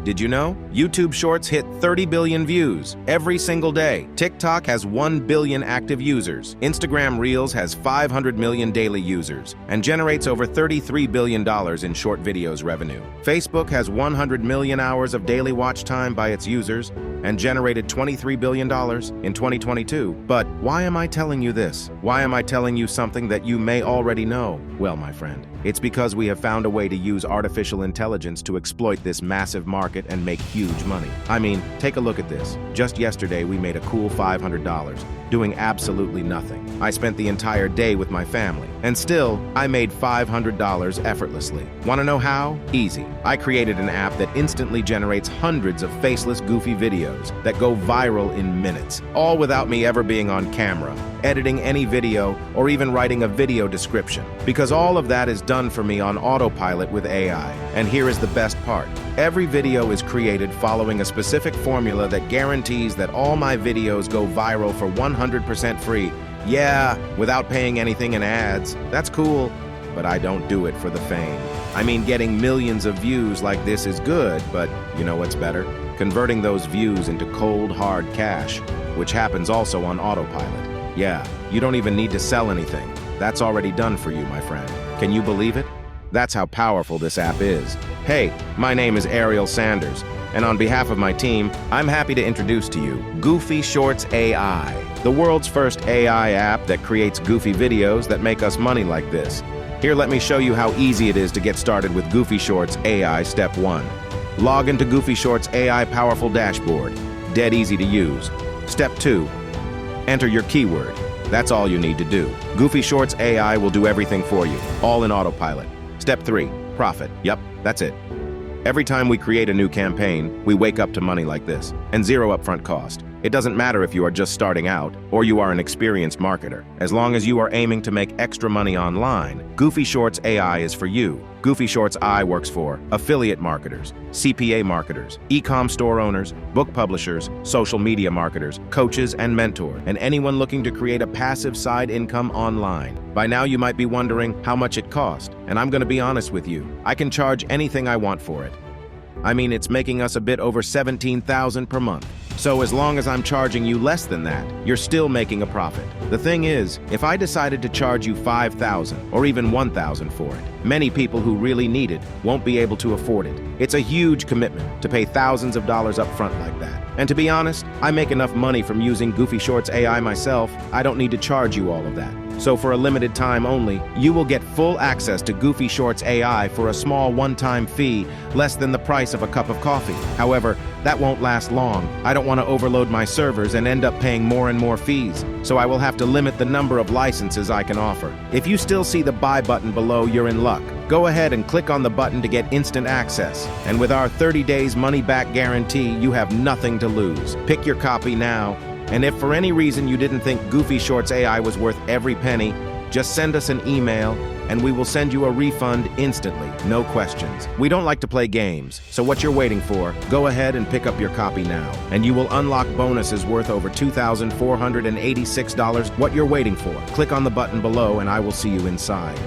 Did you know? YouTube Shorts hit 30 billion views every single day. TikTok has 1 billion active users. Instagram Reels has 500 million daily users and generates over $33 billion in short videos revenue. Facebook has 100 million hours of daily watch time by its users and generated $23 billion in 2022. But why am I telling you this? Why am I telling you something that you may already know? Well, my friend, it's because we have found a way to use artificial intelligence to exploit this massive market and make huge money. I mean, take a look at this. Just yesterday, we made a cool $500, doing absolutely nothing. I spent the entire day with my family, and still, I made $500 effortlessly. Want to know how? Easy. I created an app that instantly generates hundreds of faceless, goofy videos that go viral in minutes, all without me ever being on camera, editing any video, or even writing a video description, because all of that is done for me on Autopilot with AI. And here is the best part. Every video is created following a specific formula that guarantees that all my videos go viral for 100% free. Yeah, without paying anything in ads. That's cool, but I don't do it for the fame. I mean, getting millions of views like this is good, but you know what's better? Converting those views into cold, hard cash, which happens also on Autopilot. Yeah, you don't even need to sell anything. That's already done for you, my friend. Can you believe it? That's how powerful this app is. Hey, my name is Ariel Sanders, and on behalf of my team, I'm happy to introduce to you GoofyShorts AI, the world's first AI app that creates goofy videos that make us money like this. Here, let me show you how easy it is to get started with GoofyShorts AI Step 1. Log into GoofyShorts AI powerful dashboard. Dead easy to use. Step 2. Enter your keyword. That's all you need to do. GoofyShorts AI will do everything for you, all in Autopilot. Step 3. Profit. Yep, that's it. Every time we create a new campaign, we wake up to money like this, and zero upfront cost. It doesn't matter if you are just starting out or you are an experienced marketer. As long as you are aiming to make extra money online, GoofyShorts AI is for you. GoofyShorts AI works for affiliate marketers, CPA marketers, e-com store owners, book publishers, social media marketers, coaches, and mentors, and anyone looking to create a passive side income online. By now, you might be wondering how much it costs, and I'm going to be honest with you. I can charge anything I want for it. I mean, it's making us a bit over $17,000 per month. So as long as I'm charging you less than that, you're still making a profit. The thing is, if I decided to charge you $5,000 or even $1,000 for it, many people who really need it won't be able to afford it. It's a huge commitment to pay thousands of dollars up front like that. And to be honest, I make enough money from using GoofyShorts AI myself, I don't need to charge you all of that. So for a limited time only, you will get full access to GoofyShorts AI for a small one-time fee, less than the price of a cup of coffee. However, that won't last long. I don't want to overload my servers and end up paying more and more fees, so I will have to limit the number of licenses I can offer. If you still see the buy button below, you're in luck. Go ahead and click on the button to get instant access. And with our 30 days money-back guarantee, you have nothing to lose. Pick your copy now. And if for any reason you didn't think GoofyShorts AI was worth every penny, just send us an email and we will send you a refund instantly, no questions. We don't like to play games, so what you're waiting for, go ahead and pick up your copy now. And you will unlock bonuses worth over $2,486. What you're waiting for, click on the button below and I will see you inside.